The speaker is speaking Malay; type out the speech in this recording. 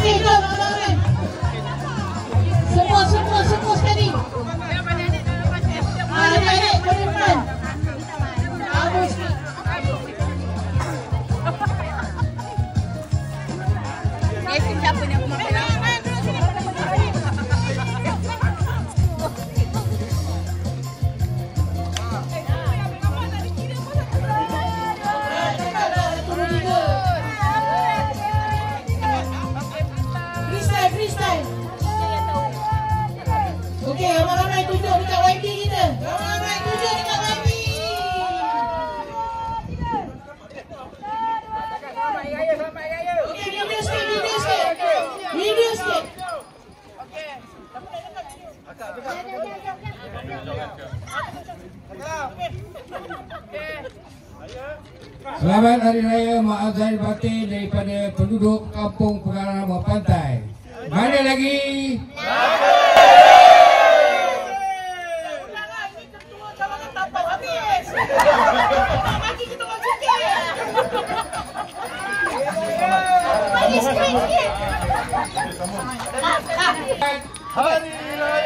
Okey, jom abang-abang. Semua sekali. Adik-adik ke depan. Bagus sikit. Siapa ni aku makan? Freestyle. Okey, ramai-ramai tunjuk dekat YB kita. Ramai-ramai tunjuk dekat YB. Okey, video sikit. Selamat Hari Raya Maaf Zahir Batin daripada penduduk Kampung Pengarah Nama Pantai. Mana lagi? Hari Raya